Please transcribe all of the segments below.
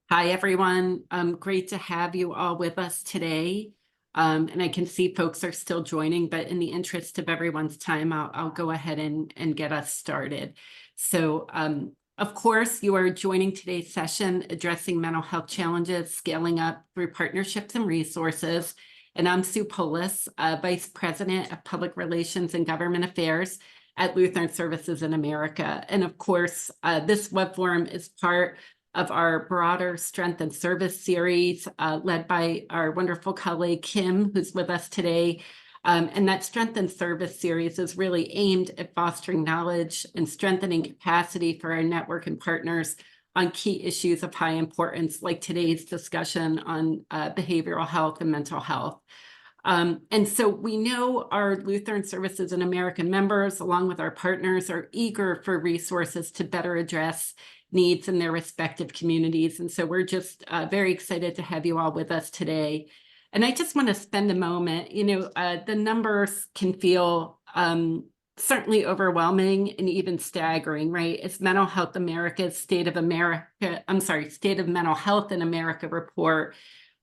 Hi, everyone. Great to have you all with us today. And I can see folks are still joining, but in the interest of everyone's time, I'll go ahead and get us started. So, of course, you are joining today's session addressing mental health challenges, scaling up through partnerships and resources. And I'm Sue Polis, Vice President of Public Relations and Government Affairs at Lutheran Services in America. And of course, this web forum is part of our broader Strength and Service series, led by our wonderful colleague, Kim, who's with us today. And that Strength and Service series is really aimed at fostering knowledge and strengthening capacity for our network and partners on key issues of high importance, like today's discussion on behavioral health and mental health. And so we know our Lutheran Services in America members, along with our partners, are eager for resources to better address needs in their respective communities. And so we're just very excited to have you all with us today. And I just want to spend a moment, the numbers can feel certainly overwhelming and even staggering, right? It's Mental Health America's State of Mental Health in America report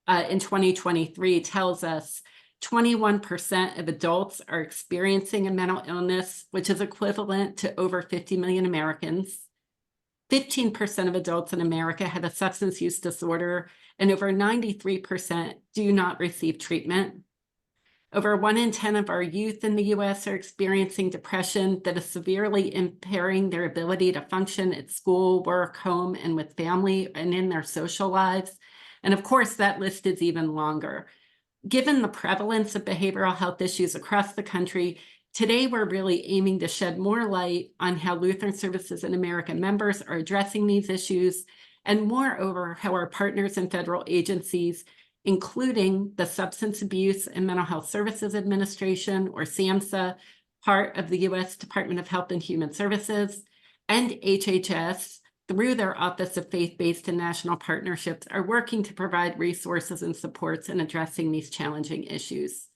in 2023 tells us 21% of adults are experiencing a mental illness, which is equivalent to over 50 million Americans. 15% of adults in America have a substance use disorder, and over 93% do not receive treatment. Over 1 in 10 of our youth in the US are experiencing depression that is severely impairing their ability to function at school, work, home, and with family and in their social lives. And of course, that list is even longer. Given the prevalence of behavioral health issues across the country, today we're really aiming to shed more light on how Lutheran Services in America members are addressing these issues, and moreover, how our partners and federal agencies, including the Substance Abuse and Mental Health Services Administration, or SAMHSA, part of the U.S. Department of Health and Human Services, and HHS, through their Office of Faith-Based and National Partnerships, are working to provide resources and supports in addressing these challenging issues.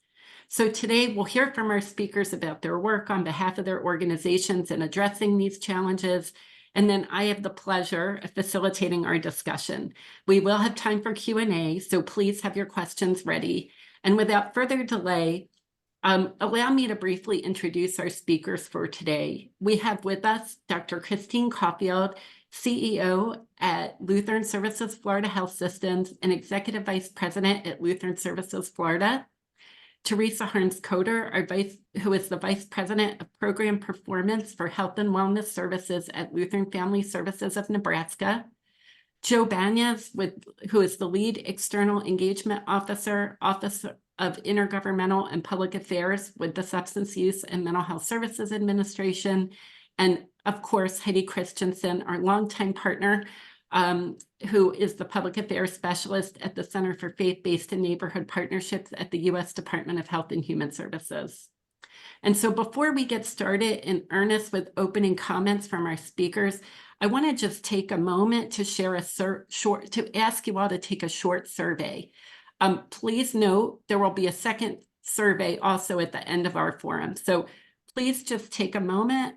So today we'll hear from our speakers about their work on behalf of their organizations in addressing these challenges. And then I have the pleasure of facilitating our discussion. We will have time for Q&A, so please have your questions ready. And without further delay, allow me to briefly introduce our speakers for today. We have with us Dr. Christine Caulfield, CEO at Lutheran Services Florida Health Systems and Executive Vice President at Lutheran Services Florida. Teresa Harns-Coder, who is the Vice President of Program Performance for Health and Wellness Services at Lutheran Family Services of Nebraska. Joe Banyas, who is the Lead External Engagement Officer, Office of Intergovernmental and Public Affairs with the Substance Use and Mental Health Services Administration. And of course, Heidi Christensen, our longtime partner, who is the Public Affairs Specialist at the Center for Faith-Based and Neighborhood Partnerships at the U.S. Department of Health and Human Services. And so before we get started in earnest with opening comments from our speakers, I want to just take a moment to share to ask you all to take a short survey. Please note there will be a second survey also at the end of our forum. So please just take a moment,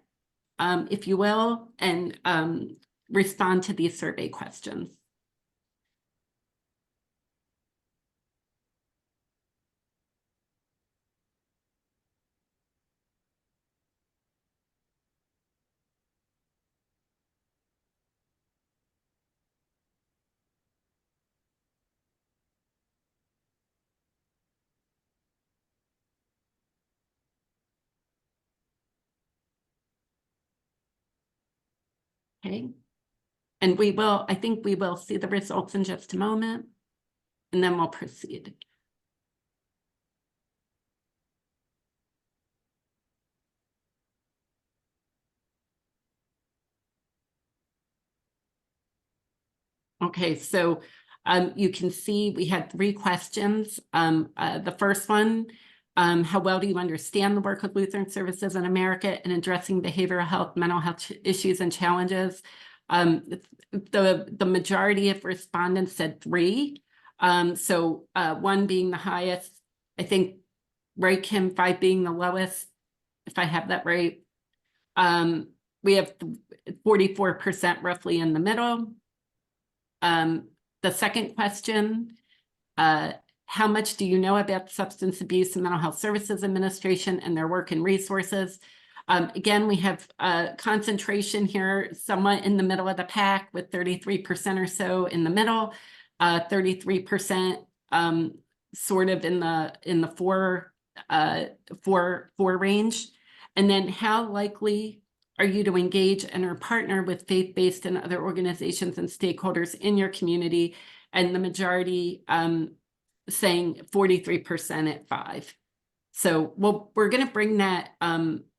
if you will, and respond to these survey questions. Okay. And I think we will see the results in just a moment, and then we'll proceed. Okay, so you can see we had 3 questions. The first one, how well do you understand the work of Lutheran Services in America in addressing behavioral health, mental health issues and challenges? The majority of respondents said 3. So 1 being the highest, I think, right, Kim, 5 being the lowest, if I have that right. We have 44% roughly in the middle. The second question, how much do you know about Substance Abuse and Mental Health Services Administration and their work and resources? Again, we have a concentration here somewhat in the middle of the pack with 33% or so in the middle, 33% sort of in the four range. And then how likely are you to engage and or partner with faith-based and other organizations and stakeholders in your community? And the majority saying 43% at 5. So we're going to bring that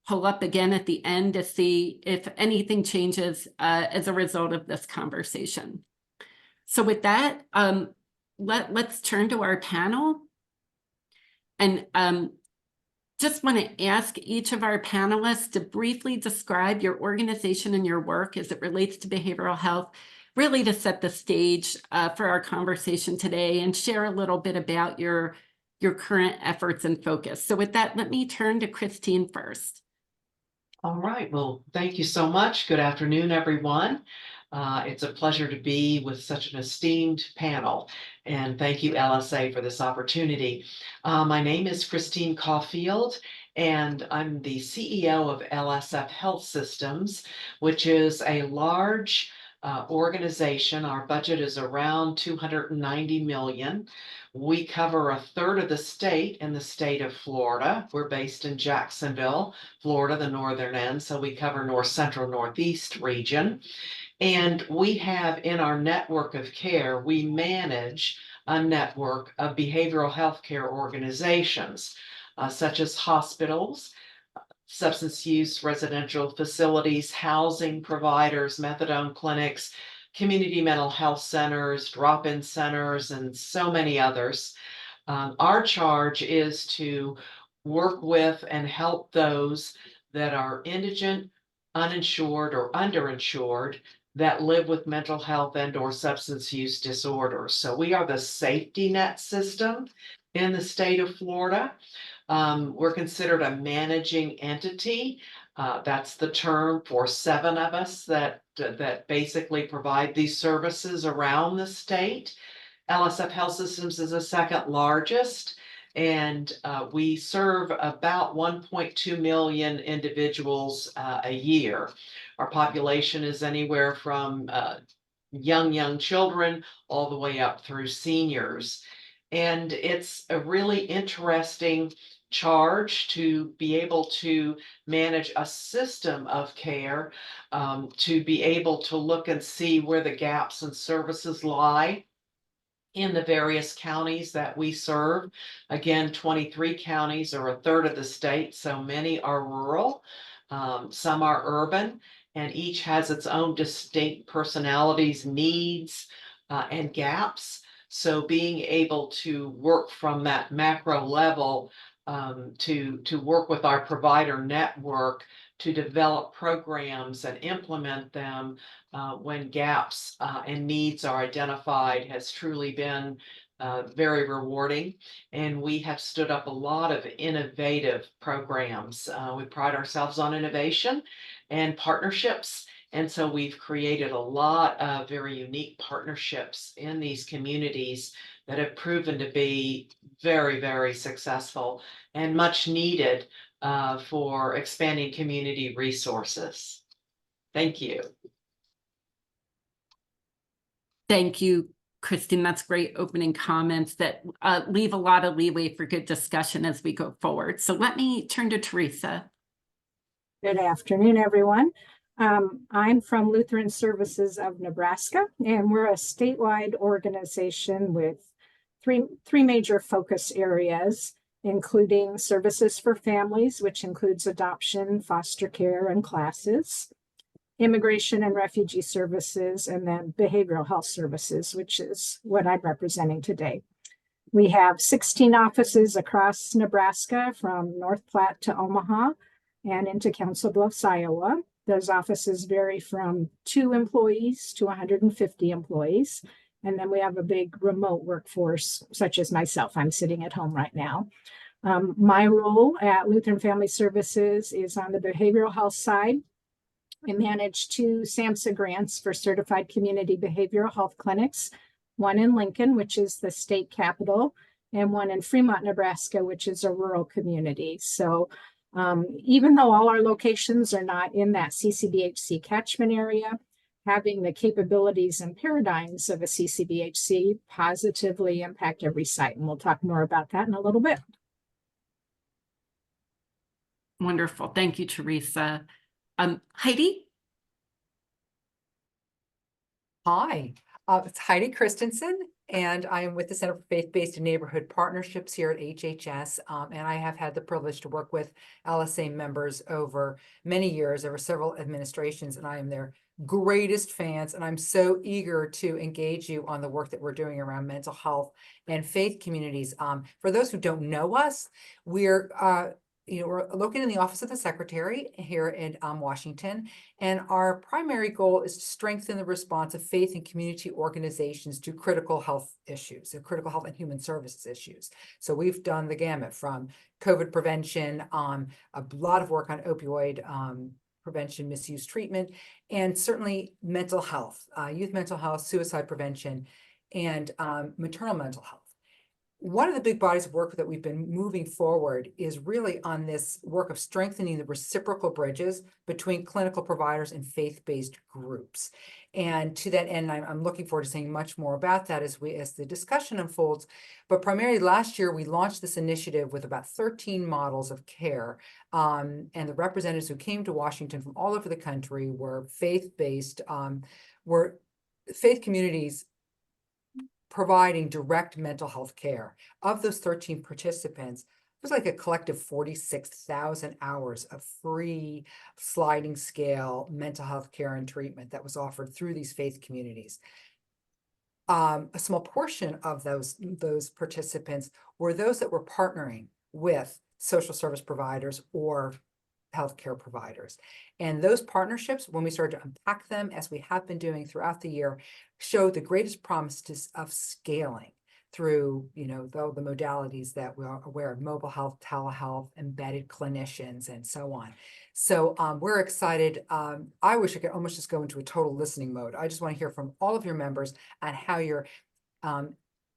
pull up again at the end to see if anything changes as a result of this conversation. So with that, let's turn to our panel. And just want to ask each of our panelists to briefly describe your organization and your work as it relates to behavioral health, really to set the stage for our conversation today and share a little bit about your current efforts and focus. So with that, let me turn to Christine first. All right, well, thank you so much. Good afternoon, everyone. It's a pleasure to be with such an esteemed panel, and thank you, LSA, for this opportunity. My name is Christine Caulfield, and I'm the CEO of LSF Health Systems, which is a large organization. Our budget is around $290 million. We cover a third of the state in the state of Florida. We're based in Jacksonville, Florida, the northern end, so we cover north central, northeast region. And we have in our network of care, we manage a network of behavioral health care organizations, such as hospitals, substance use residential facilities, housing providers, methadone clinics, community mental health centers, drop-in centers, and so many others. Our charge is to work with and help those that are indigent, uninsured, or underinsured that live with mental health and or substance use disorders. So we are the safety net system in the state of Florida. We're considered a managing entity. That's the term for 7 of us that basically provide these services around the state. LSF Health Systems is the second largest, and we serve about 1.2 million individuals a year. Our population is anywhere from young children all the way up through seniors. And it's a really interesting charge to be able to manage a system of care, to be able to look and see where the gaps in services lie in the various counties that we serve. Again, 23 counties are a third of the state, so many are rural, some are urban, and each has its own distinct personalities, needs, and gaps. So being able to work from that macro level, to work with our provider network to develop programs and implement them when gaps and needs are identified has truly been very rewarding. And we have stood up a lot of innovative programs. We pride ourselves on innovation and partnerships. And so we've created a lot of very unique partnerships in these communities that have proven to be very, very successful and much needed for expanding community resources. Thank you. Thank you, Christine. That's great opening comments that leave a lot of leeway for good discussion as we go forward. So let me turn to Teresa. Good afternoon, everyone. I'm from Lutheran Services of Nebraska, and we're a statewide organization with three major focus areas, including services for families, which includes adoption, foster care, and classes, immigration and refugee services, and then behavioral health services, which is what I'm representing today. We have 16 offices across Nebraska, from North Platte to Omaha and into Council Bluffs, Iowa. Those offices vary from 2 employees to 150 employees. And then we have a big remote workforce, such as myself. I'm sitting at home right now. My role at Lutheran Family Services is on the behavioral health side. I manage 2 SAMHSA grants for certified community behavioral health clinics one in Lincoln, which is the state capital, and one in Fremont, Nebraska, which is a rural community. So even though all our locations are not in that CCBHC catchment area, having the capabilities and paradigms of a CCBHC positively impact every site. And we'll talk more about that in a little bit. Wonderful. Thank you, Teresa. Heidi? Hi, it's Heidi Christensen, and I am with the Center for Faith-Based and Neighborhood Partnerships here at HHS. And I have had the privilege to work with LSA members over many years, over several administrations, and I am their greatest fans. And I'm so eager to engage you on the work that we're doing around mental health and faith communities. For those who don't know us, we're located in the Office of the Secretary here in Washington, and our primary goal is to strengthen the response of faith and community organizations to critical health issues, and critical health and human services issues. So we've done the gamut from COVID prevention, a lot of work on opioid prevention, misuse treatment, and certainly mental health, youth mental health, suicide prevention, and maternal mental health. One of the big bodies of work that we've been moving forward is really on this work of strengthening the reciprocal bridges between clinical providers and faith-based groups. And to that end, I'm looking forward to saying much more about that as the discussion unfolds. But primarily last year, we launched this initiative with about 13 models of care. And the representatives who came to Washington from all over the country were faith-based, were faith communities providing direct mental health care. Of those 13 participants, it was like a collective 46,000 hours of free sliding scale mental health care and treatment that was offered through these faith communities. A small portion of those participants were those that were partnering with social service providers or healthcare providers. And those partnerships, when we started to unpack them, as we have been doing throughout the year, show the greatest promise of scaling through, the modalities that we are aware of: mobile health, telehealth, embedded clinicians, and so on. So we're excited. I wish I could almost just go into a total listening mode. I just want to hear from all of your members on how you're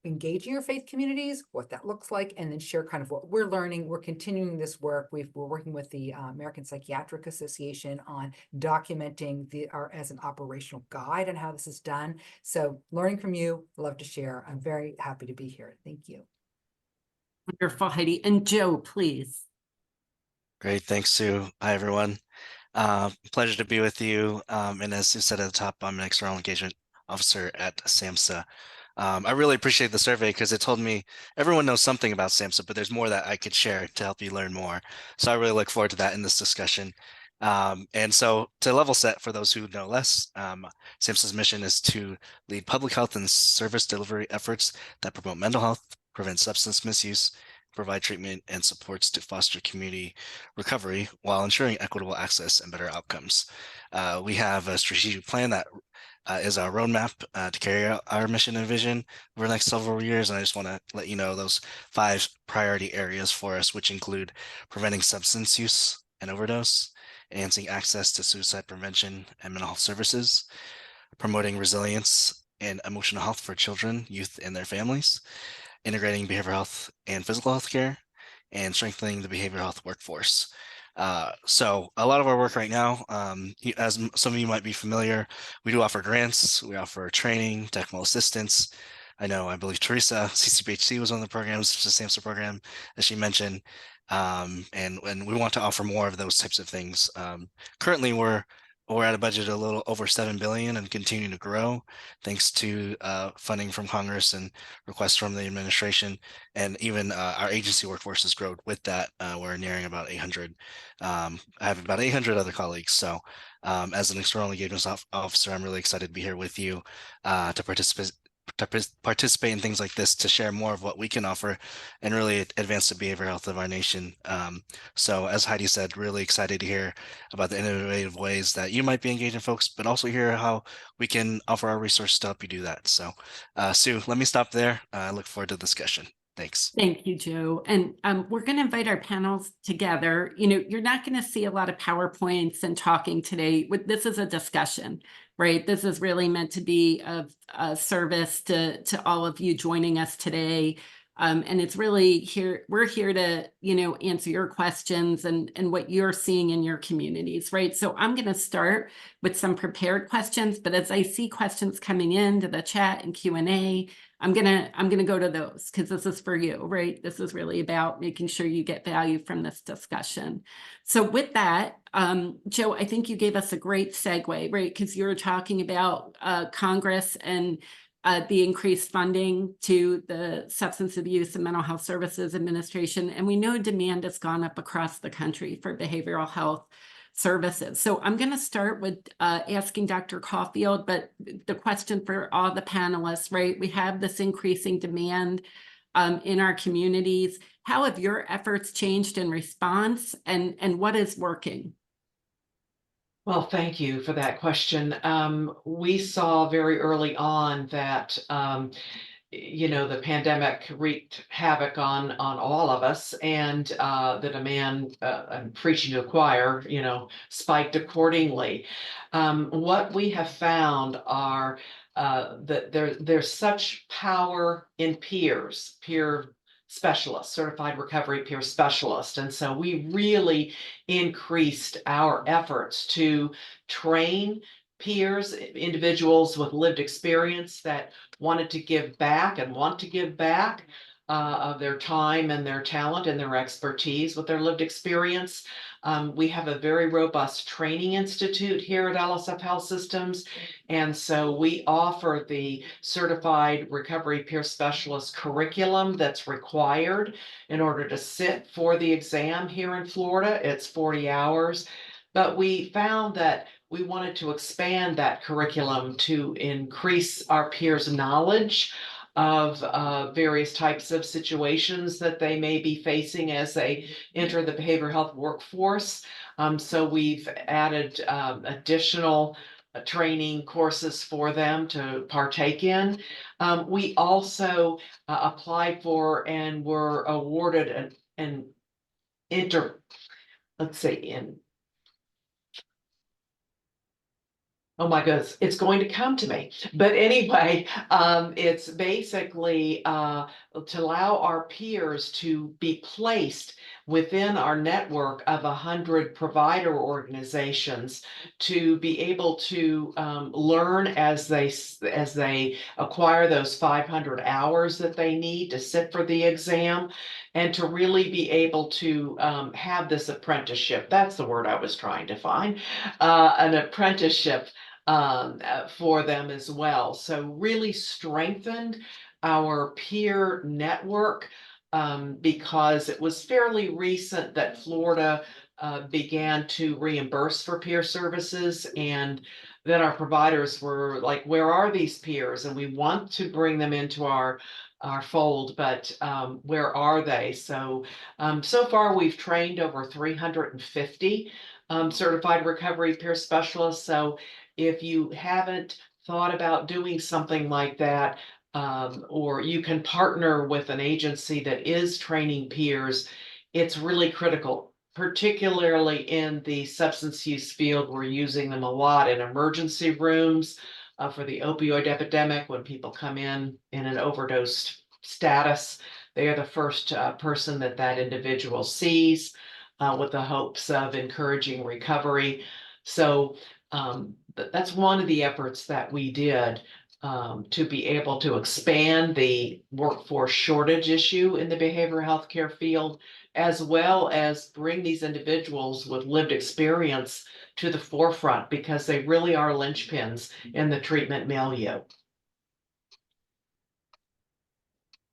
engaging your faith communities, what that looks like, and then share kind of what we're learning. We're continuing this work. We're working with the American Psychiatric Association on documenting as an operational guide on how this is done. So learning from you, love to share. I'm very happy to be here. Thank you. Wonderful, Heidi. And Joe, please. Great. Thanks, Sue. Hi, everyone. Pleasure to be with you. And as Sue said at the top, I'm an external engagement officer at SAMHSA. I really appreciate the survey because it told me everyone knows something about SAMHSA, but there's more that I could share to help you learn more. So I really look forward to that in this discussion. And so to level set for those who know less, SAMHSA's mission is to lead public health and service delivery efforts that promote mental health, prevent substance misuse, provide treatment and supports to foster community recovery while ensuring equitable access and better outcomes. We have a strategic plan that is our roadmap to carry out our mission and vision over the next several years. And I just want to let you know those 5 priority areas for us, which include preventing substance use and overdose, enhancing access to suicide prevention and mental health services, promoting resilience and emotional health for children, youth, and their families, integrating behavioral health and physical health care, and strengthening the behavioral health workforce. So a lot of our work right now, as some of you might be familiar, we do offer grants, we offer training, technical assistance. I believe Teresa, CCBHC was one of the programs, the SAMHSA program, as she mentioned, and we want to offer more of those types of things. Currently, we're at a budget a little over $7 billion and continuing to grow thanks to funding from Congress and requests from the administration. And even our agency workforce has grown with that. We're nearing about 800. I have about 800 other colleagues. So as an external engagement officer, I'm really excited to be here with you to participate in things like this, to share more of what we can offer and really advance the behavioral health of our nation. So as Heidi said, really excited to hear about the innovative ways that you might be engaging folks, but also hear how we can offer our resources to help you do that. So Sue, let me stop there. I look forward to the discussion. Thanks. Thank you, Joe. And we're going to invite our panels together. You know, you're not going to see a lot of PowerPoints and talking today. This is a discussion, right? This is really meant to be of service to all of you joining us today. And it's really here, we're here to, you know, answer your questions and what you're seeing in your communities, right? So I'm going to start with some prepared questions, but as I see questions coming into the chat and Q&A, I'm gonna go to those because this is for you, right? This is really about making sure you get value from this discussion. So with that, Joe, I think you gave us a great segue, right? Because you were talking about Congress and the increased funding to the Substance Abuse and Mental Health Services Administration. And we know demand has gone up across the country for behavioral health services. So I'm going to start with asking Dr. Caulfield, but the question for all the panelists, right? We have this increasing demand in our communities. How have your efforts changed in response, and what is working? Well, thank you for that question. We saw very early on that you know, the pandemic wreaked havoc on all of us, and the demand, I'm preaching to the choir, you know, spiked accordingly. What we have found are that there's such power in peer specialists, certified recovery peer specialists, and so we really increased our efforts to train peers, individuals with lived experience that wanted to give back and want to give back of their time and their talent and their expertise with their lived experience. We have a very robust training institute here at LSF Health Systems. And so we offer the certified recovery peer specialist curriculum that's required in order to sit for the exam here in Florida. It's 40 hours. But we found that we wanted to expand that curriculum to increase our peers' knowledge of various types of situations that they may be facing as they enter the behavioral health workforce. So we've added additional training courses for them to partake in. We also applied for and were awarded an oh my goodness, it's going to come to me. But anyway, it's basically to allow our peers to be placed within our network of 100 provider organizations to be able to learn as they acquire those 500 hours that they need to sit for the exam, and to really be able to have this apprenticeship. That's the word I was trying to find, an apprenticeship for them as well. So really strengthened our peer network because it was fairly recent that Florida began to reimburse for peer services, and then our providers were like, where are these peers? And we want to bring them into our fold, but where are they? So so far we've trained over 350 certified recovery peer specialists. So if you haven't thought about doing something like that, or you can partner with an agency that is training peers, it's really critical, particularly in the substance use field. We're using them a lot in emergency rooms for the opioid epidemic. When people come in an overdose status, they are the first person that individual sees with the hopes of encouraging recovery. So that's one of the efforts that we did to be able to expand the workforce shortage issue in the behavioral health care field, as well as bring these individuals with lived experience to the forefront, because they really are linchpins in the treatment milieu.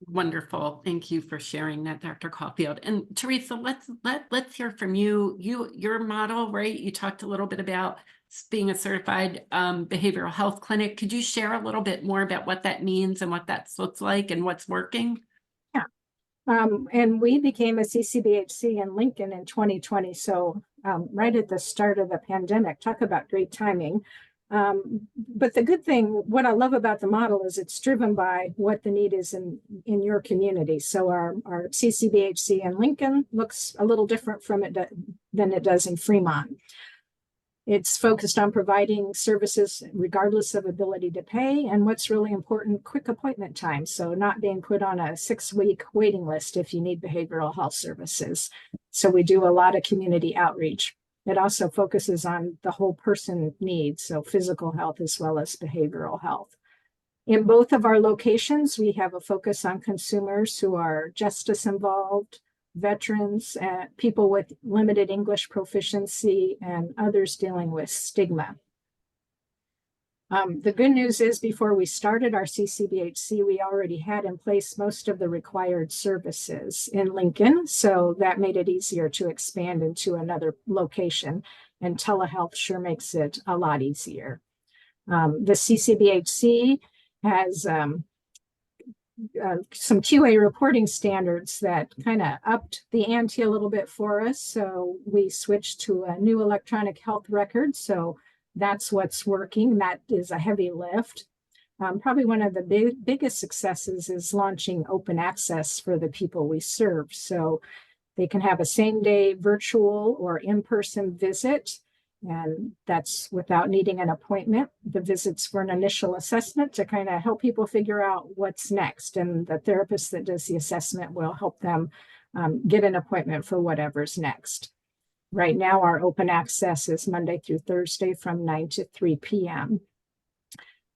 Wonderful. Thank you for sharing that, Dr. Caulfield. And Teresa, let's hear from you. Your model, right? You talked a little bit about being a certified behavioral health clinic. Could you share a little bit more about what that means and what that looks like and what's working? Yeah. And we became a CCBHC in Lincoln in 2020. So right at the start of the pandemic, talk about great timing. But the good thing, what I love about the model is it's driven by what the need is in your community. So our CCBHC in Lincoln looks a little different from it than it does in Fremont. It's focused on providing services regardless of ability to pay. And what's really important, quick appointment time. So not being put on a 6-week waiting list if you need behavioral health services. So we do a lot of community outreach. It also focuses on the whole person needs, so physical health as well as behavioral health. In both of our locations, we have a focus on consumers who are justice involved, veterans, people with limited English proficiency, and others dealing with stigma. The good news is before we started our CCBHC, we already had in place most of the required services in Lincoln. So that made it easier to expand into another location. And telehealth sure makes it a lot easier. The CCBHC has some QA reporting standards that kind of upped the ante a little bit for us. So we switched to a new electronic health record. So that's what's working. That is a heavy lift. Probably one of the biggest successes is launching open access for the people we serve. So they can have a same-day virtual or in-person visit, and that's without needing an appointment. The visit's for an initial assessment to kind of help people figure out what's next, and the therapist that does the assessment will help them get an appointment for whatever's next. Right now, our open access is Monday through Thursday from 9 to 3 p.m.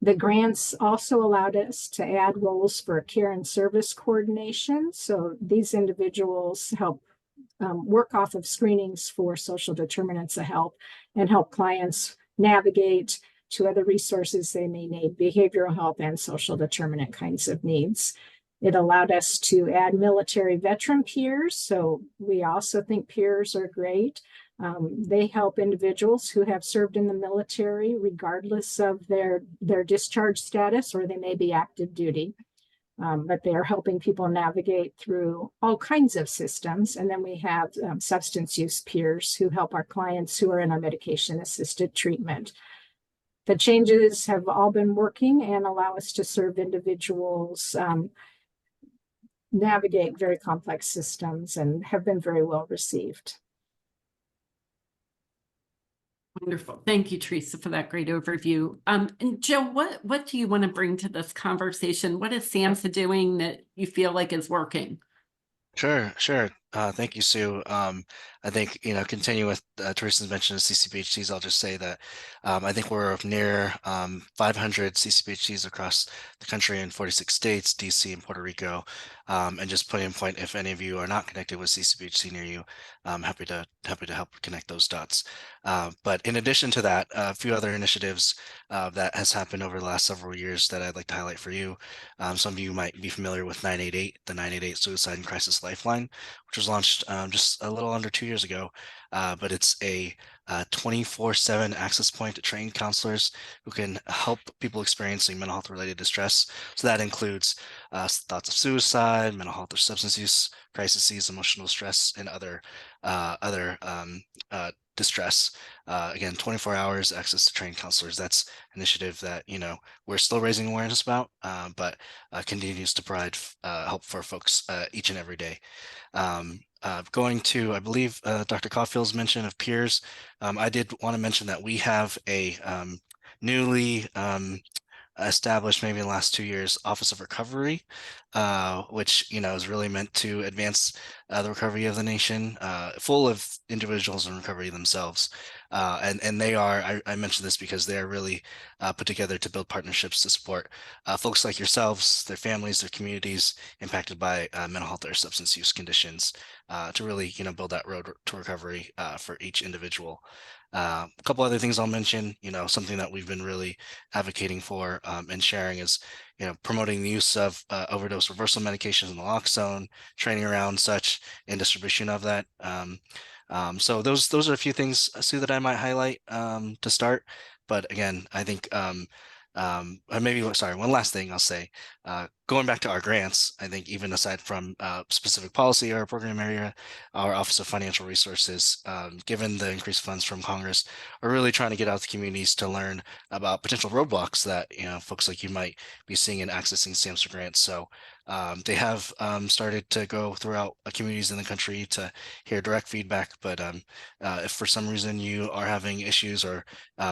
The grants also allowed us to add roles for care and service coordination. So these individuals help work off of screenings for social determinants of health and help clients navigate to other resources they may need, behavioral health and social determinant kinds of needs. It allowed us to add military veteran peers. So we also think peers are great. They help individuals who have served in the military, regardless of their discharge status, or they may be active duty. But they are helping people navigate through all kinds of systems. And then we have substance use peers who help our clients who are in our medication-assisted treatment. The changes have all been working and allow us to serve individuals navigate very complex systems and have been very well received. Wonderful. Thank you, Teresa, for that great overview. And Jill, what do you want to bring to this conversation? What is SAMHSA doing that you feel like is working? Sure. Thank you, Sue. I think, continue with Teresa's mention of CCBHCs. I'll just say that I think we're near 500 CCBHCs across the country in 46 states, DC and Puerto Rico. And just putting in point, if any of you are not connected with CCBHC near you, I'm happy to help connect those dots. But in addition to that, a few other initiatives that has happened over the last several years that I'd like to highlight for you. Some of you might be familiar with 988, the 988 Suicide and Crisis Lifeline, which was launched just a little under 2 years ago. But it's a 24/7 access point to trained counselors who can help people experiencing mental health related distress. So that includes thoughts of suicide, mental health or substance use crises, emotional stress, and other distress. Again, 24 hours access to trained counselors. That's an initiative that we're still raising awareness about, but continues to provide help for folks each and every day. Going to, I believe, Dr. Caulfield's mention of peers. I did want to mention that we have a newly established, maybe in the last 2 years, Office of Recovery, which is really meant to advance the recovery of the nation, full of individuals in recovery themselves. And they are, I mentioned this because they are really put together to build partnerships to support folks like yourselves, their families, their communities impacted by mental health or substance use conditions, to really build that road to recovery for each individual. A couple other things I'll mention, something that we've been really advocating for and sharing is, promoting the use of overdose reversal medications in naloxone, training around such, and distribution of that. So those are a few things, Sue, that I might highlight to start. But again, I think or maybe, sorry, one last thing I'll say, going back to our grants, I think even aside from specific policy or program area, our Office of Financial Resources, given the increased funds from Congress, are really trying to get out to communities to learn about potential roadblocks that, folks like you might be seeing in accessing SAMHSA grants. So they have started to go throughout communities in the country to hear direct feedback. But if for some reason you are having issues, or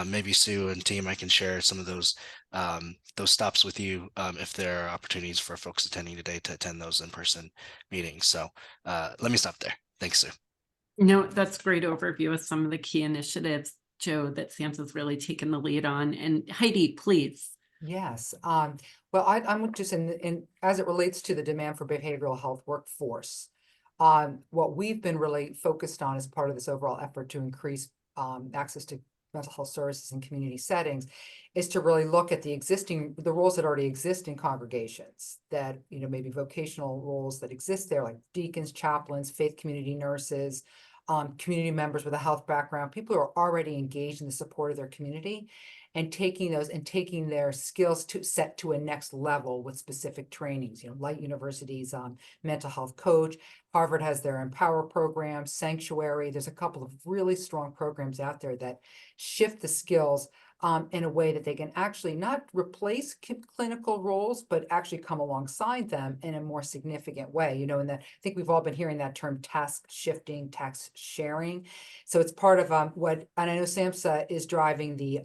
maybe Sue and team, I can share some of those stops with you if there are opportunities for folks attending today to attend those in-person meetings. So let me stop there. Thanks, Sue. No, that's a great overview of some of the key initiatives, Joe, that SAMHSA's really taken the lead on. And Heidi, please. Yes, well, I'm just as it relates to the demand for behavioral health workforce. What we've been really focused on as part of this overall effort to increase access to mental health services in community settings is to really look at the roles that already exist in congregations, that, maybe vocational roles that exist there, like deacons, chaplains, faith community nurses, community members with a health background, people who are already engaged in the support of their community, and taking their skills to a next level with specific trainings. Light University's mental health coach, Harvard has their Empower program, Sanctuary. There's a couple of really strong programs out there that shift the skills in a way that they can actually not replace clinical roles, but actually come alongside them in a more significant way. And I think we've all been hearing that term task shifting, task sharing. So it's part of and I know SAMHSA is driving the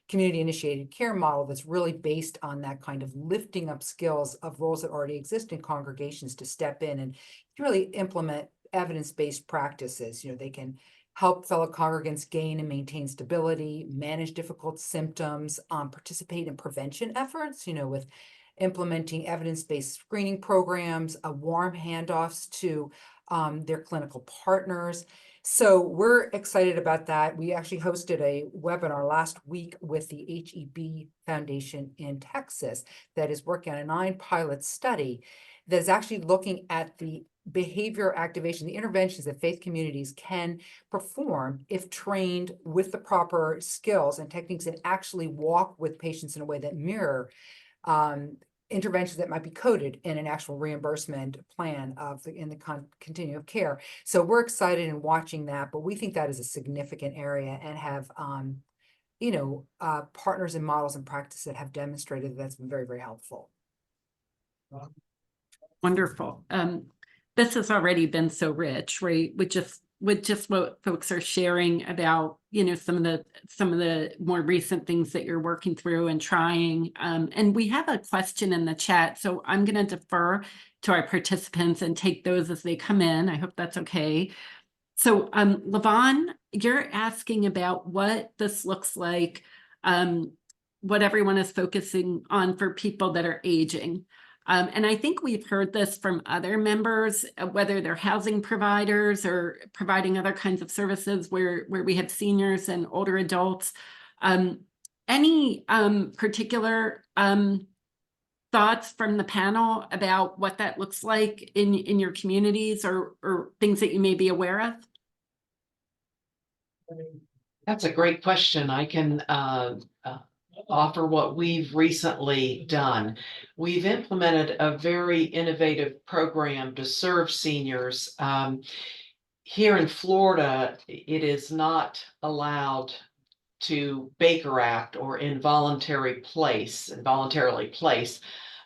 community initiated care model that's really based on that kind of lifting up skills of roles that already exist in congregations to step in and really implement evidence-based practices. They can help fellow congregants gain and maintain stability, manage difficult symptoms, participate in prevention efforts, with implementing evidence-based screening programs, warm handoffs to their clinical partners. So we're excited about that. We actually hosted a webinar last week with the HEB Foundation in Texas that is working on a 9-pilot study that is actually looking at the behavior activation, the interventions that faith communities can perform if trained with the proper skills and techniques, and actually walk with patients in a way that mirror interventions that might be coded in an actual reimbursement plan in the continuum of care. So we're excited in watching that, but we think that is a significant area, and have partners and models and practice that have demonstrated that that's been very, very helpful. Wonderful. This has already been so rich, right? With just what folks are sharing about, some of the more recent things that you're working through and trying. And we have a question in the chat, so I'm going to defer to our participants and take those as they come in. I hope that's okay. So, Levon, you're asking about what this looks like, what everyone is focusing on for people that are aging. And I think we've heard this from other members, whether they're housing providers or providing other kinds of services where we have seniors and older adults. Any particular thoughts from the panel about what that looks like in your communities, or things that you may be aware of? That's a great question. I can offer what we've recently done. We've implemented a very innovative program to serve seniors. Here in Florida, it is not allowed to Baker Act or involuntarily place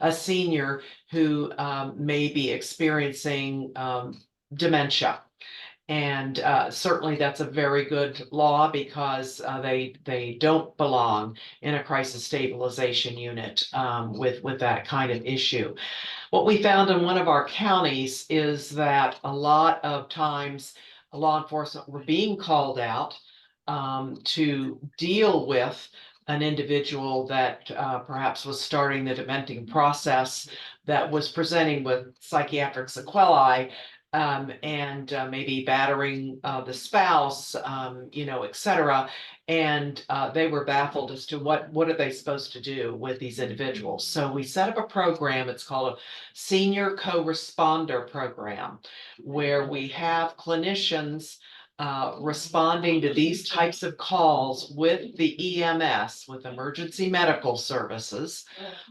a senior who may be experiencing dementia. And certainly that's a very good law, because they don't belong in a crisis stabilization unit with that kind of issue. What we found in one of our counties is that a lot of times law enforcement were being called out to deal with an individual that perhaps was starting the dementing process, that was presenting with psychiatric sequelae, and maybe battering the spouse, et cetera. And they were baffled as to what are they supposed to do with these individuals. So we set up a program. It's called a Senior Co-Responder Program, where we have clinicians responding to these types of calls with the EMS, with emergency medical services.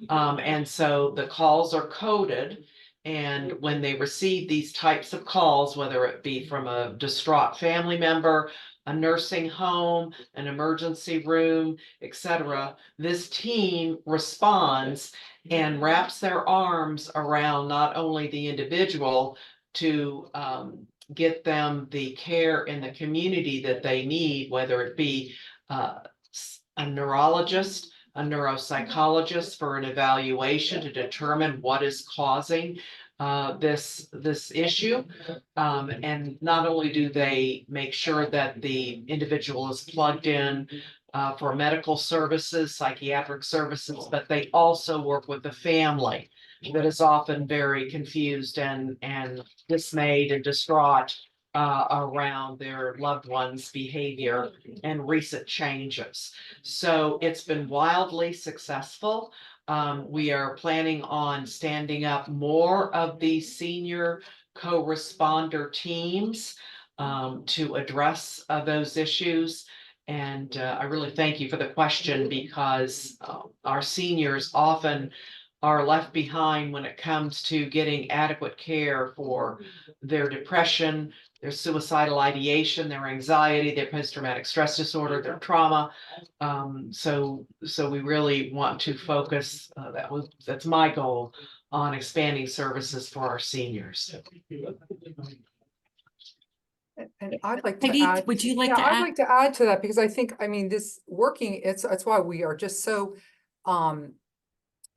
And so the calls are coded. And when they receive these types of calls, whether it be from a distraught family member, a nursing home, an emergency room, etc., this team responds and wraps their arms around not only the individual to get them the care in the community that they need, whether it be a neurologist, a neuropsychologist for an evaluation to determine what is causing this issue. And not only do they make sure that the individual is plugged in for medical services, psychiatric services, but they also work with the family that is often very confused and dismayed and distraught around their loved one's behavior and recent changes. So it's been wildly successful. We are planning on standing up more of these senior co-responder teams to address those issues. And I really thank you for the question, because our seniors often are left behind when it comes to getting adequate care for their depression, their suicidal ideation, their anxiety, their post-traumatic stress disorder, their trauma. So we really want to focus, that's my goal, on expanding services for our seniors. And I'd like to Peggy, add, would you like yeah, to I'd add? like to add to that, because I think, I mean, this working, that's why we are just so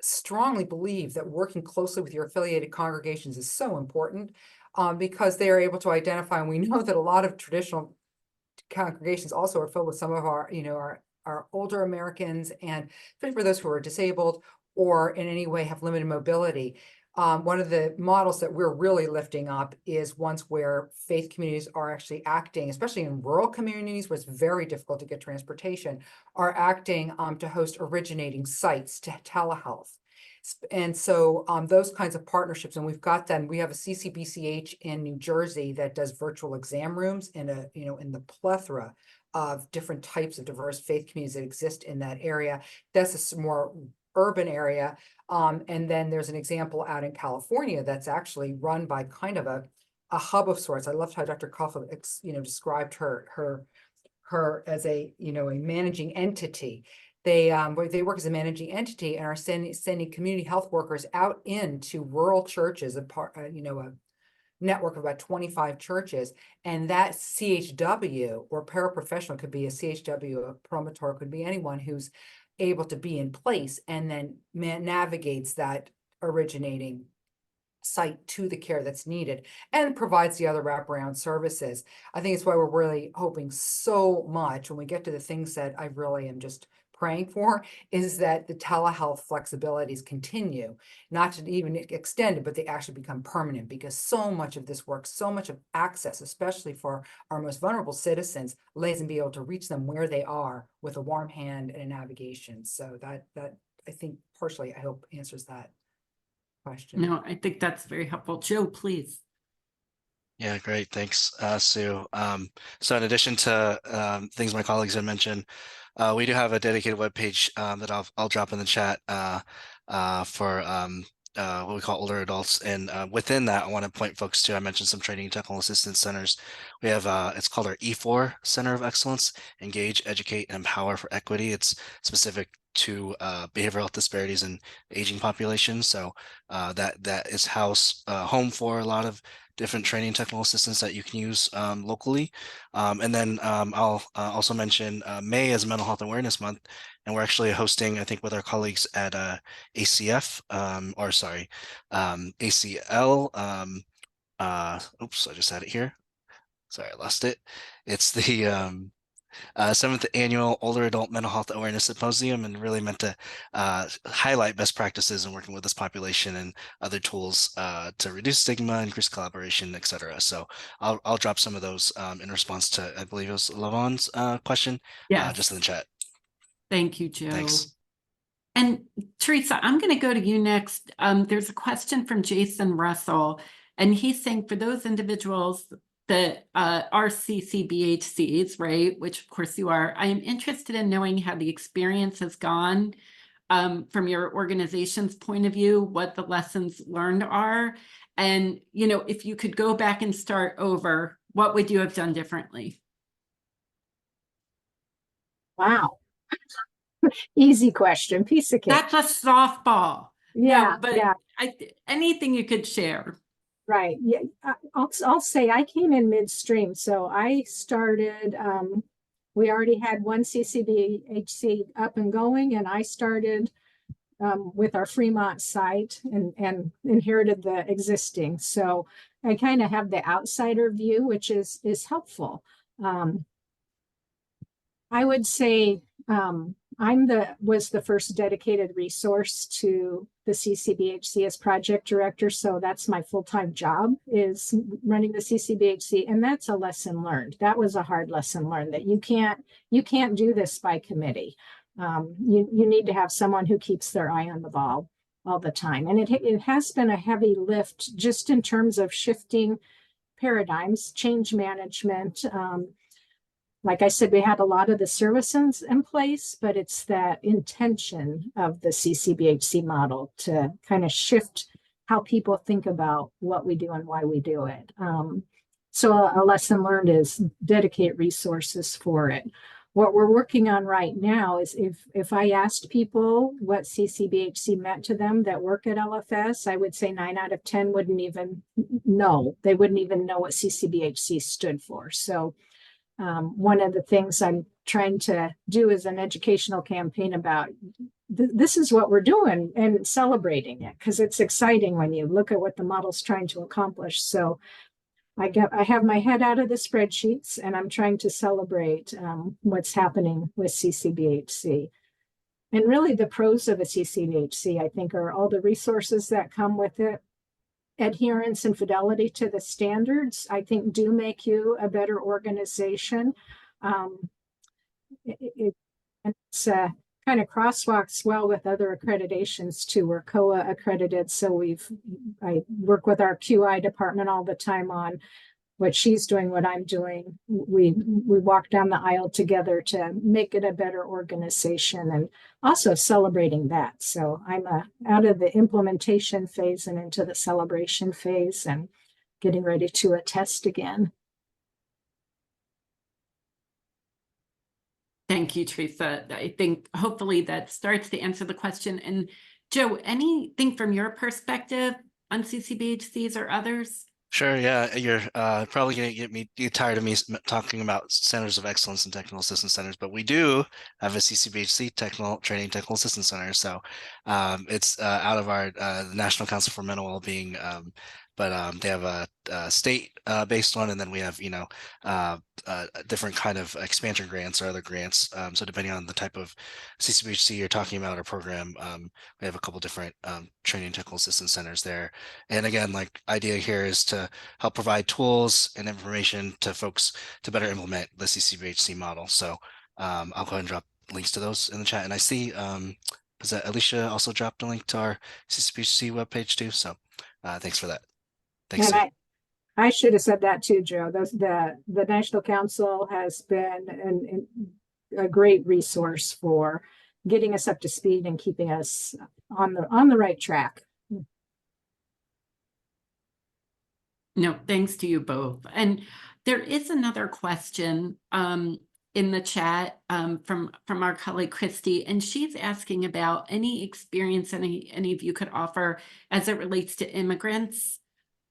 strongly believe that working closely with your affiliated congregations is so important, because they are able to identify, and we know that a lot of traditional congregations also are filled with some of our, you know, our older Americans, and especially for those who are disabled or in any way have limited mobility. One of the models that we're really lifting up is ones where faith communities are actually acting, especially in rural communities where it's very difficult to get transportation, are acting to host originating sites to telehealth. And so those kinds of partnerships, and we've got them. We have a CCBCH in New Jersey that does virtual exam rooms in a, you know, in the plethora of different types of diverse faith communities that exist in that area. That's a more urban area. And then there's an example out in California that's actually run by kind of a hub of sorts. I loved how Dr. Koffel, you know, described her as a, you know, a managing entity. They work as a managing entity and are sending community health workers out into rural churches, you know, a network of about 25 churches. And that CHW or paraprofessional could be a CHW, a promotor, could be anyone who's able to be in place and then navigates that originating site to the care that's needed and provides the other wraparound services. I think it's why we're really hoping so much when we get to the things that I really am just praying for, is that the telehealth flexibilities continue, not to even extend it, but they actually become permanent, because so much of this work, so much of access, especially for our most vulnerable citizens, lays in being able to reach them where they are with a warm hand and a navigation. So that I think partially, I hope, answers that question. No, I think that's very helpful. Joe, please. Yeah, great. Thanks, Sue. So in addition to things my colleagues had mentioned, we do have a dedicated webpage that I'll drop in the chat for what we call older adults. And within that, I want to point folks to, I mentioned some training and technical assistance centers. We have, it's called our E4 Center of Excellence, Engage, Educate, and Empower for Equity. It's specific to behavioral health disparities in aging populations. So that is home for a lot of different training technical assistance that you can use locally. And then I'll also mention May is Mental Health Awareness Month, and we're actually hosting, I think, with our colleagues at ACF, ACL. Oops, I just had it here. Sorry, I lost it. It's the 7th annual Older Adult Mental Health Awareness Symposium, and really meant to highlight best practices in working with this population and other tools to reduce stigma, increase collaboration, etc. So I'll drop some of those in response to, I believe it was Lavon's question, Yes. just in the chat. Thank you, Joe. Thanks. And Teresa, I'm going to go to you next. There's a question from Jason Russell, and he's saying for those individuals that are CCBHCs, right, which of course you are, I am interested in knowing how the experience has gone from your organization's point of view, what the lessons learned are. And, you know, if you could go back and start over, what would you have done differently? Wow. Easy question, piece of cake. That's a softball. Yeah, No, but yeah. Anything you could share. Right. Yeah. I'll say I came in midstream. So I started, we already had one CCBHC up and going, and I started with our Fremont site and inherited the existing. So I kind of have the outsider view, which is helpful. I would say was the first dedicated resource to the CCBHC as project director. So that's my full-time job, is running the CCBHC. And that's a lesson learned. That was a hard lesson learned, that you can't do this by committee. You need to have someone who keeps their eye on the ball all the time. And it has been a heavy lift just in terms of shifting paradigms, change management. Like I said, we had a lot of the services in place, but it's that intention of the CCBHC model to kind of shift how people think about what we do and why we do it. So a lesson learned is dedicate resources for it. What we're working on right now is if I asked people what CCBHC meant to them that work at LFS, I would say 9 out of 10 wouldn't even know. They wouldn't even know what CCBHC stood for. So one of the things I'm trying to do is an educational campaign about this is what we're doing and celebrating it, because it's exciting when you look at what the model's trying to accomplish. So I have my head out of the spreadsheets, and I'm trying to celebrate what's happening with CCBHC. And really the pros of a CCBHC, I think, are all the resources that come with it. Adherence and fidelity to the standards, I think, do make you a better organization. It's kind of crosswalks well with other accreditations too. We're COA accredited, so I work with our QI department all the time on what she's doing, what I'm doing. We walk down the aisle together to make it a better organization, and also celebrating that. So I'm out of the implementation phase and into the celebration phase and getting ready to attest again. Thank you, Teresa. I think hopefully that starts to answer the question. And Joe, anything from your perspective on CCBHCs or others? Sure, yeah, you're probably gonna get tired of me talking about centers of excellence and technical assistance centers, but we do have a CCBHC Training Technical Assistance Center. So it's out of our National Council for Mental Wellbeing, but they have a state based one, and then we have different kind of expansion grants or other grants. So depending on the type of CCBHC you're talking about or program, we have a couple different training technical assistance centers there. And again, like, idea here is to help provide tools and information to folks to better implement the CCBHC model. So I'll go ahead and drop links to those in the chat. And I see is that Alicia also dropped a link to our CCBHC webpage too. So thanks for that. Thanks. And I should have said that too, Joe. The National Council has been a great resource for getting us up to speed and keeping us on the right track. No, thanks to you both. And there is another question in the chat from our colleague Christy, and she's asking about any experience any of you could offer as it relates to immigrants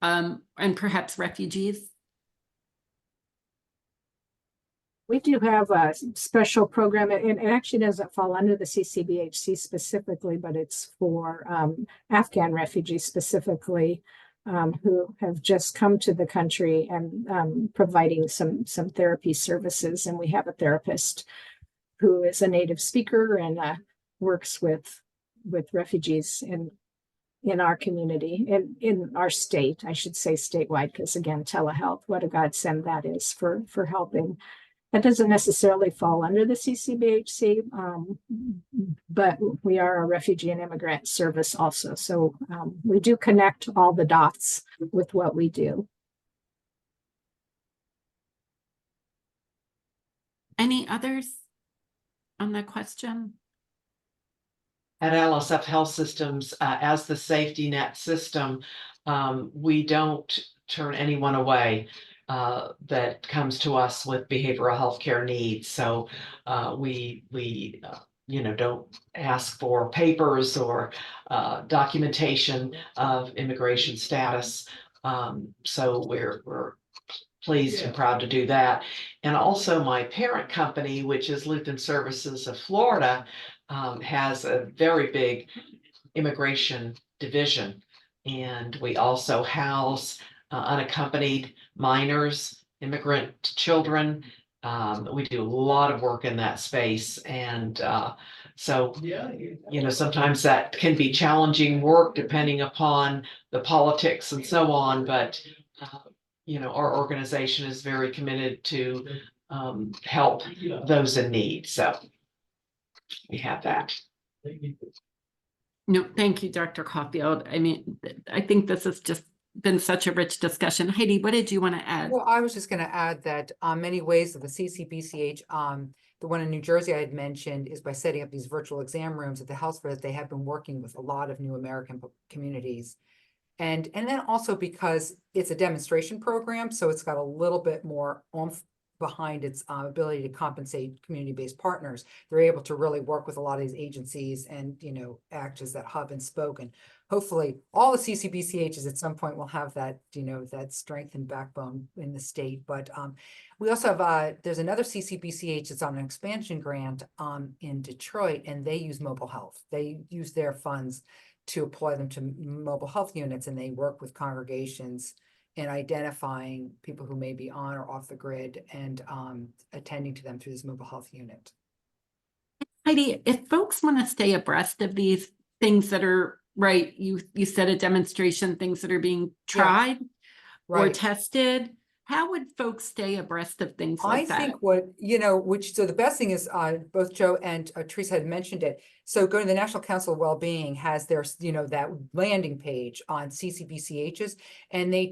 and perhaps refugees. We do have a special program, and it actually doesn't fall under the CCBHC specifically, but it's for Afghan refugees specifically, who have just come to the country, and providing some therapy services. And we have a therapist who is a native speaker and works with refugees in our community, in our state, I should say statewide, because again, telehealth, what a godsend that is for helping. That doesn't necessarily fall under the CCBHC, but we are a refugee and immigrant service also. So we do connect all the dots with what we do. Any others on that question? At LSF Health Systems, as the safety net system, we don't turn anyone away that comes to us with behavioral health care needs. So we don't ask for papers or documentation of immigration status. So we're pleased and proud to do that. And also my parent company, which is Lutheran Services of Florida, has a very big immigration division. And we also house unaccompanied minors, immigrant children. We do a lot of work in that space. And so, sometimes that can be challenging work depending upon the politics and so on. But our organization is very committed to help those in need. So we have that. No, thank you, Dr. Caulfield. I mean, I think this has just been such a rich discussion. Heidi, what did you want to add? Well, I was just going to add that many ways of the CCBCH, the one in New Jersey I had mentioned is by setting up these virtual exam rooms at the health fair that they have been working with a lot of new American communities. And then also because it's a demonstration program, so it's got a little bit more oomph behind its ability to compensate community-based partners. They're able to really work with a lot of these agencies and, act as that hub and spoke. And hopefully all the CCBCHs at some point will have that, that strength and backbone in the state. But we also have, there's another CCBCH that's on an expansion grant in Detroit, and they use mobile health. They use their funds to apply them to mobile health units, and they work with congregations in identifying people who may be on or off the grid and attending to them through this mobile health unit. Heidi, if folks want to stay abreast of these things that are right, you said a demonstration, things that are being tried or Right. tested. How would folks stay abreast of things like that? I think so the best thing is both Joe and Teresa had mentioned it. So going to the National Council of Wellbeing has their, that landing page on CCBCHs, and they've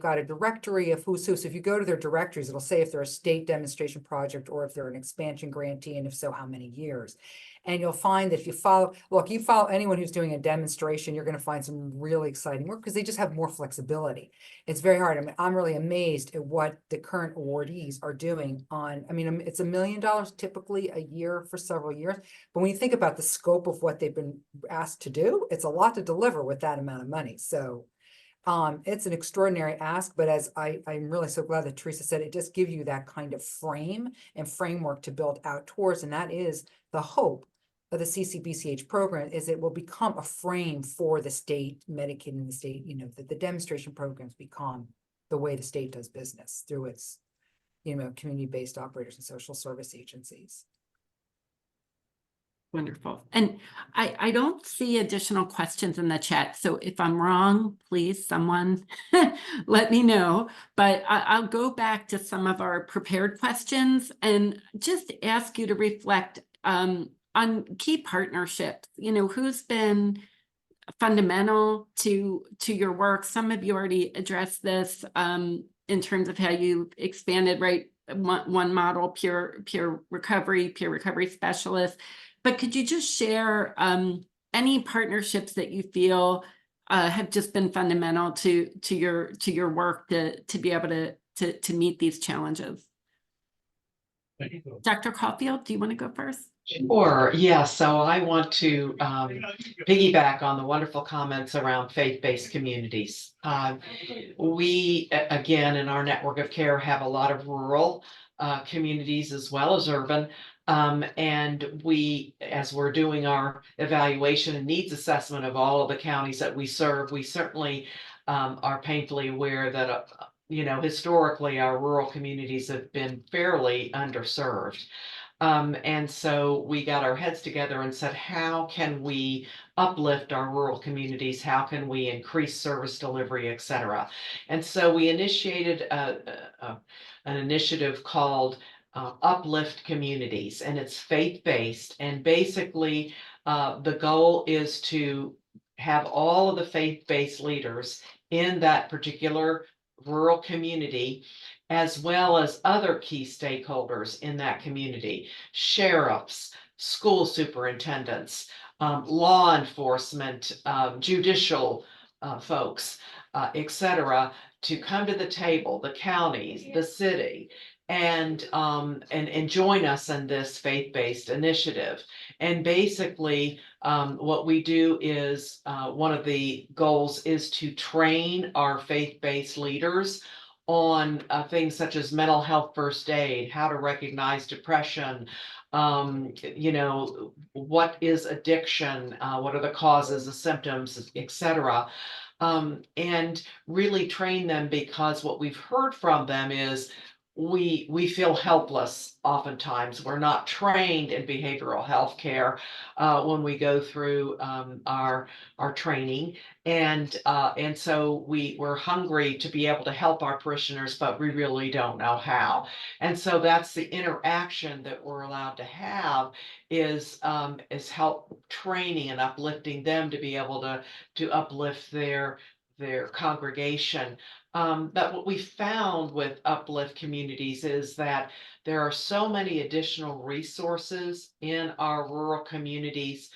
got a directory of who's who. So if you go to their directories, it'll say if they're a state demonstration project or if they're an expansion grantee, and if so, how many years. And you'll find that if you follow anyone who's doing a demonstration, you're going to find some really exciting work because they just have more flexibility. It's very hard. I mean, I'm really amazed at what the current awardees are doing it's $1 million typically a year for several years. But when you think about the scope of what they've been asked to do, it's a lot to deliver with that amount of money. So it's an extraordinary ask, but as I'm really so glad that Teresa said, it just gives you that kind of frame and framework to build out towards. And that is the hope of the CCBCH program, is it will become a frame for the state Medicaid and the state, that the demonstration programs become the way the state does business through its, community-based operators and social service agencies. Wonderful. And I don't see additional questions in the chat. So if I'm wrong, please, someone let me know. But I'll go back to some of our prepared questions and just ask you to reflect on key partnerships. Who's been fundamental to your work? Some of you already addressed this in terms of how you expanded, right? One model, peer recovery specialist. But could you just share any partnerships that you feel have just been fundamental to your work to be able to meet these challenges? Dr. Caulfield, do you want to go first? Sure. Yeah. So I want to piggyback on the wonderful comments around faith-based communities. We, again, in our network of care, have a lot of rural communities as well as urban. And we, as we're doing our evaluation and needs assessment of all of the counties that we serve, we certainly are painfully aware that, historically our rural communities have been fairly underserved. And so we got our heads together and said, how can we uplift our rural communities? How can we increase service delivery, et cetera? And so we initiated an initiative called Uplift Communities, and it's faith-based. And basically, the goal is to have all of the faith-based leaders in that particular rural community as well as other key stakeholders in that community, sheriffs, school superintendents, law enforcement, judicial folks, et cetera, to come to the table, the counties, the city, and join us in this faith-based initiative. And basically, what we do is, one of the goals is to train our faith-based leaders on things such as mental health first aid, how to recognize depression, what is addiction, what are the causes, the symptoms, etc. And really train them, because what we've heard from them is we feel helpless oftentimes. We're not trained in behavioral health care when we go through our training. And so we're hungry to be able to help our parishioners, but we really don't know how. And so that's the interaction that we're allowed to have, is help training and uplifting them to be able to uplift their congregation. But what we found with Uplift Communities is that there are so many additional resources in our rural communities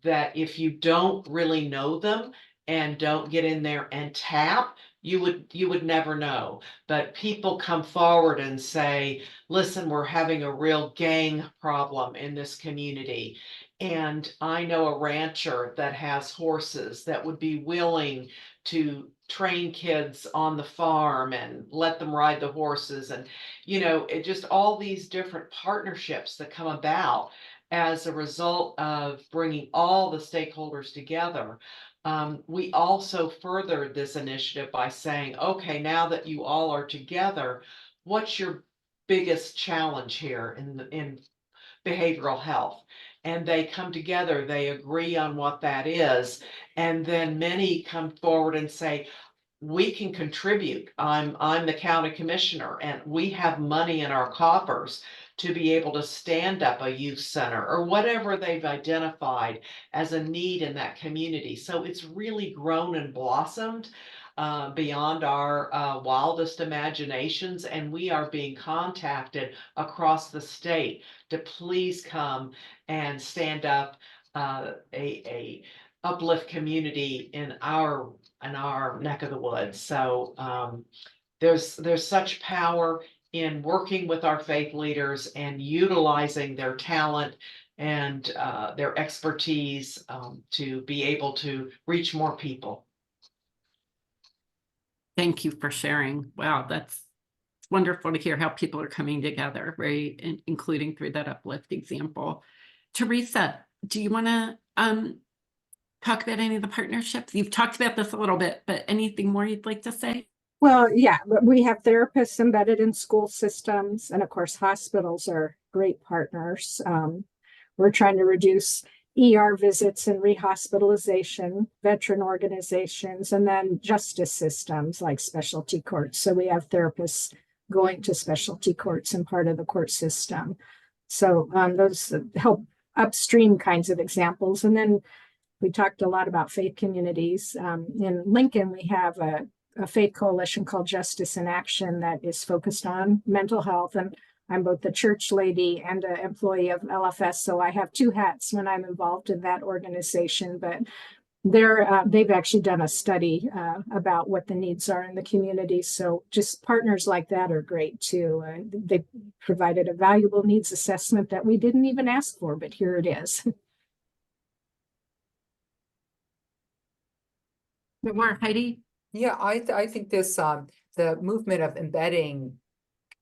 that if you don't really know them and don't get in there and tap, you would never know. But people come forward and say, listen, we're having a real gang problem in this community. And I know a rancher that has horses that would be willing to train kids on the farm and let them ride the horses. And, it just all these different partnerships that come about as a result of bringing all the stakeholders together. We also furthered this initiative by saying, okay, now that you all are together, what's your biggest challenge here in behavioral health? And they come together, they agree on what that is. And then many come forward and say, we can contribute. I'm the county commissioner, and we have money in our coffers to be able to stand up a youth center or whatever they've identified as a need in that community. So it's really grown and blossomed beyond our wildest imaginations, and we are being contacted across the state to please come and stand up a uplift community in our neck of the woods. So there's such power in working with our faith leaders and utilizing their talent and their expertise to be able to reach more people. Thank you for sharing. Wow, that's wonderful to hear how people are coming together, right? Including through that uplift example. Teresa, do you want to talk about any of the partnerships? You've talked about this a little bit, but anything more you'd like to say? Well, yeah, but we have therapists embedded in school systems, and of course, hospitals are great partners. We're trying to reduce ER visits and rehospitalization, veteran organizations, and then justice systems like specialty courts. So we have therapists going to specialty courts and part of the court system. So those help upstream kinds of examples. And then we talked a lot about faith communities. In Lincoln, we have a faith coalition called Justice in Action that is focused on mental health. And I'm both the church lady and an employee of LFS. So I have two hats when I'm involved in that organization. But they've actually done a study about what the needs are in the community. So just partners like that are great too. They provided a valuable needs assessment that we didn't even ask for, but here it is. More, Heidi? Yeah, I think this the movement of embedding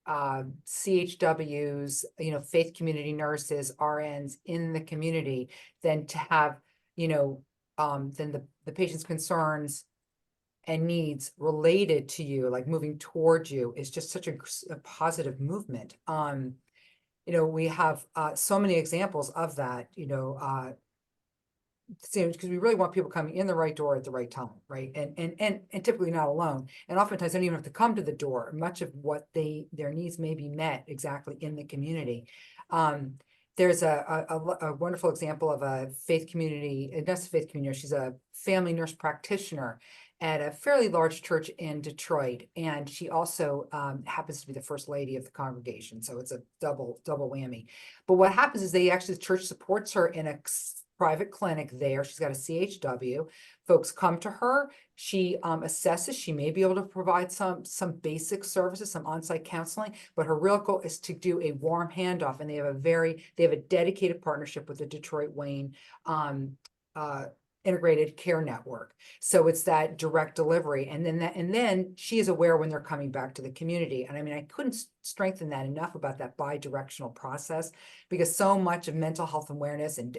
CHWs, faith community nurses, RNs in the community, then to have, then the patient's concerns and needs related to you, like moving towards you, is just such a positive movement. We have so many examples of that, because we really want people coming in the right door at the right time, right? And typically not alone. And oftentimes they don't even have to come to the door. Much of what their needs may be met exactly in the community. There's a wonderful example of a faith community, she's a family nurse practitioner, at a fairly large church in Detroit. And she also happens to be the first lady of the congregation. So it's a double whammy. But what happens is the church supports her in a private clinic there. She's got a CHW. Folks come to her. She assesses. She may be able to provide some basic services, some on-site counseling, but her real goal is to do a warm handoff. And they have a dedicated partnership with the Detroit Wayne integrated care network. So it's that direct delivery. And then she is aware when they're coming back to the community. And I mean, I couldn't strengthen that enough about that bi-directional process, because so much of mental health awareness and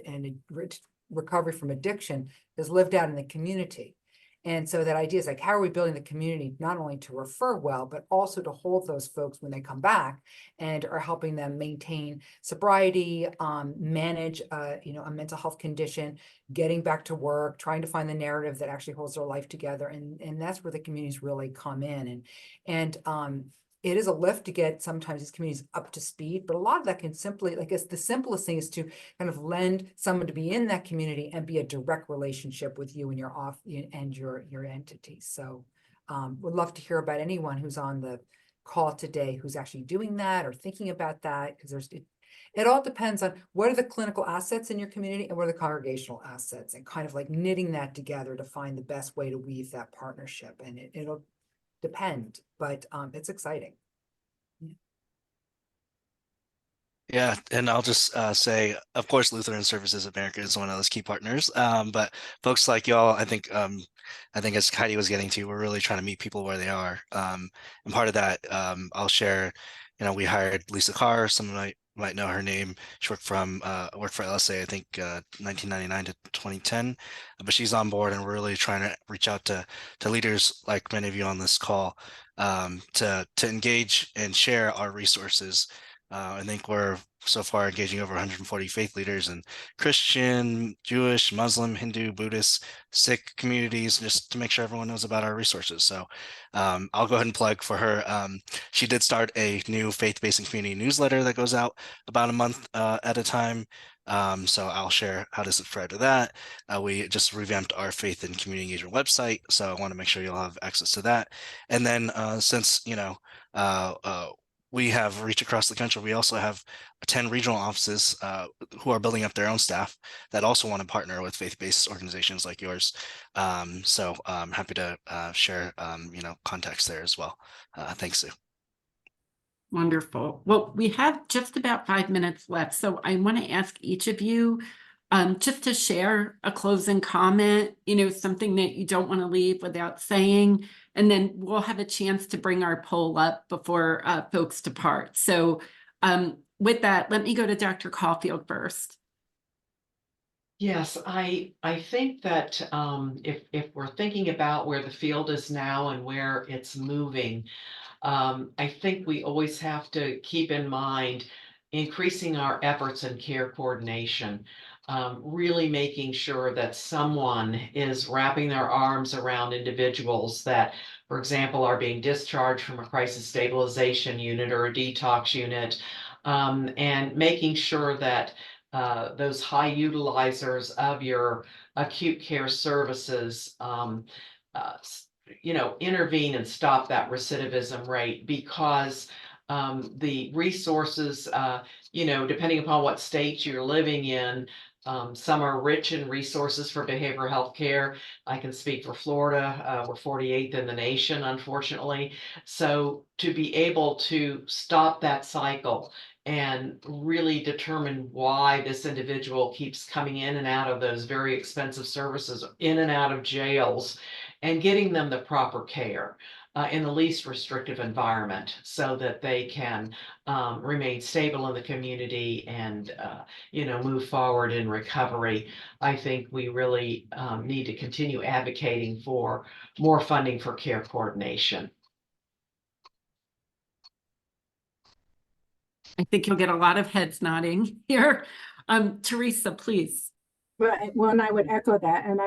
recovery from addiction is lived out in the community. And so that idea is like, how are we building the community, not only to refer well, but also to hold those folks when they come back and are helping them maintain sobriety, manage, a mental health condition, getting back to work, trying to find the narrative that actually holds their life together. And that's where the communities really come in. And it is a lift to get sometimes these communities up to speed, but a lot of that can simply, like, it's the simplest thing is to kind of lend someone to be in that community and be a direct relationship with you and your entity. So would love to hear about anyone who's on the call today who's actually doing that or thinking about that, because it all depends on what are the clinical assets in your community and what are the congregational assets, and kind of like knitting that together to find the best way to weave that partnership. And it'll depend, but it's exciting. Yeah, and I'll just say, of course, Lutheran Services America is one of those key partners. But folks like y'all, I think as Heidi was getting to, we're really trying to meet people where they are. And part of that, I'll share, we hired Lisa Carr. Some might know her name. She worked for LSA, I think 1999 to 2010, but she's on board, and we're really trying to reach out to leaders like many of you on this call, to engage and share our resources. I think we're so far engaging over 140 faith leaders in Christian, Jewish, Muslim, Hindu, Buddhist, Sikh communities, just to make sure everyone knows about our resources. So I'll go ahead and plug for her. She did start a new faith-based and community newsletter that goes out about a month at a time. So I'll share how to subscribe to that. We just revamped our faith and community engagement website, so I want to make sure you'll have access to that. And then since we have reach across the country, we also have 10 regional offices who are building up their own staff that also want to partner with faith-based organizations like yours. So I'm happy to share contacts there as well. Thanks, Sue. Wonderful. Well, we have just about 5 minutes left, so I want to ask each of you just to share a closing comment, something that you don't want to leave without saying, and then we'll have a chance to bring our poll up before folks depart. So with that, let me go to Dr. Caulfield first. Yes, I think that if we're thinking about where the field is now and where it's moving, I think we always have to keep in mind increasing our efforts in care coordination, really making sure that someone is wrapping their arms around individuals that, for example, are being discharged from a crisis stabilization unit or a detox unit, and making sure that those high utilizers of your acute care services intervene and stop that recidivism rate, because the resources, depending upon what state you're living in, some are rich in resources for behavioral health care. I can speak for Florida. We're 48th in the nation, unfortunately. So to be able to stop that cycle and really determine why this individual keeps coming in and out of those very expensive services, in and out of jails, and getting them the proper care in the least restrictive environment, so that they can remain stable in the community and move forward in recovery. I think we really need to continue advocating for more funding for care coordination. I think you'll get a lot of heads nodding here. Teresa, please. Well, and I would echo that, and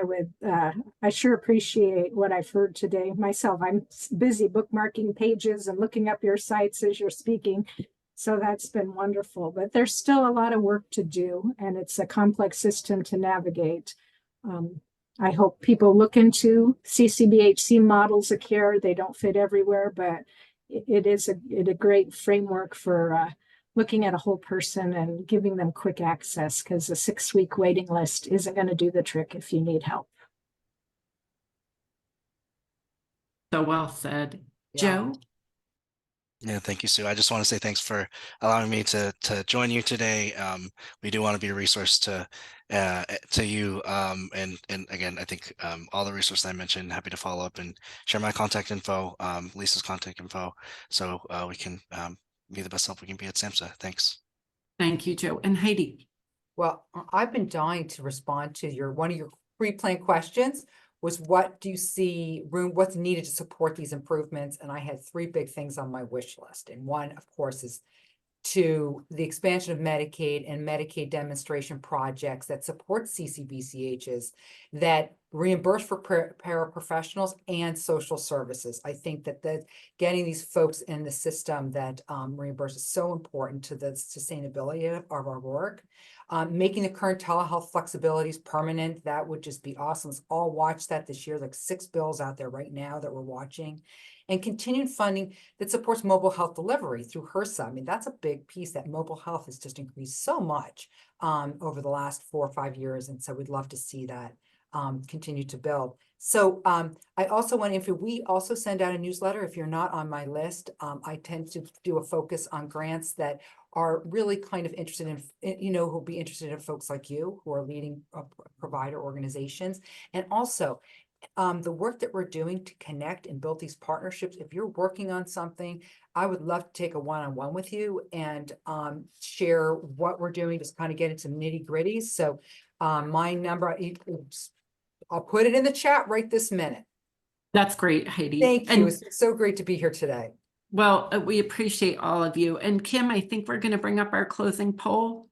I sure appreciate what I've heard today myself. I'm busy bookmarking pages and looking up your sites as you're speaking, so that's been wonderful. But there's still a lot of work to do, and it's a complex system to navigate. I hope people look into CCBHC models of care. They don't fit everywhere, but it is a great framework for looking at a whole person and giving them quick access, because a 6-week waiting list isn't going to do the trick if you need help. So well said. Yeah. Joe? Yeah, thank you, Sue. I just want to say thanks for allowing me to join you today. We do want to be a resource to you. And again, I think all the resources I mentioned, happy to follow up and share my contact info, Lisa's contact info, so we can be the best help we can be at SAMHSA. Thanks. Thank you, Joe. And Heidi? Well, I've been dying to respond to one of your pre-planned questions was, what do you see what's needed to support these improvements? And I had 3 big things on my wish list. And one, of course, is to the expansion of Medicaid and Medicaid demonstration projects that support CCBCHs that reimburse for paraprofessionals and social services. I think that getting these folks in the system that reimburse is so important to the sustainability of our work. Making the current telehealth flexibilities permanent, that would just be awesome. Let's all watch that this year. Like 6 bills out there right now that we're watching. And continued funding that supports mobile health delivery through HRSA. I mean, that's a big piece. That mobile health has just increased so much over the last 4 or 5 years. And so we'd love to see that continue to build. So I also want to, we also send out a newsletter. If you're not on my list, I tend to do a focus on grants that are really kind of interested in, who'll be interested in folks like you who are leading provider organizations. And also, the work that we're doing to connect and build these partnerships. If you're working on something, I would love to take a one-on-one with you and share what we're doing, just kind of get into nitty gritty. So my number, I'll put it in the chat right this minute. That's great, Heidi. Thank you. And, It's so great to be here today. well, we appreciate all of you. And Kim, I think we're going to bring up our closing poll.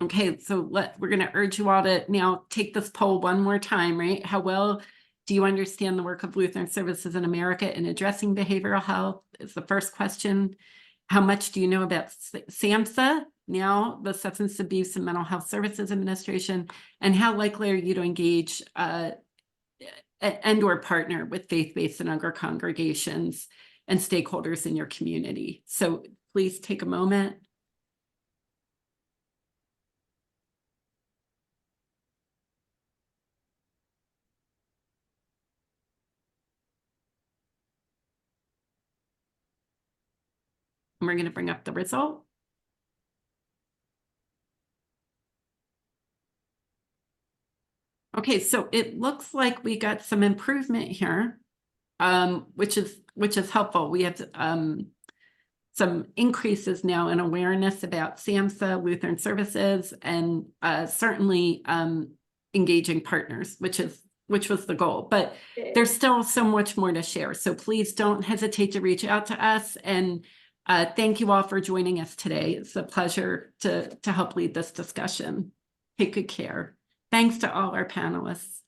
Okay, so we're going to urge you all to now take this poll one more time, right? How well do you understand the work of Lutheran Services in America in addressing behavioral health is the first question. How much do you know about SAMHSA, now the Substance Abuse and Mental Health Services Administration, and how likely are you to engage and or partner with faith-based and other congregations and stakeholders in your community? So please take a moment. And we're going to bring up the result. Okay, so it looks like we got some improvement here, which is helpful. We have some increases now in awareness about SAMHSA, Lutheran Services, and certainly engaging partners, which was the goal. But there's still so much more to share. So please don't hesitate to reach out to us. And thank you all for joining us today. It's a pleasure to help lead this discussion. Take good care. Thanks to all our panelists.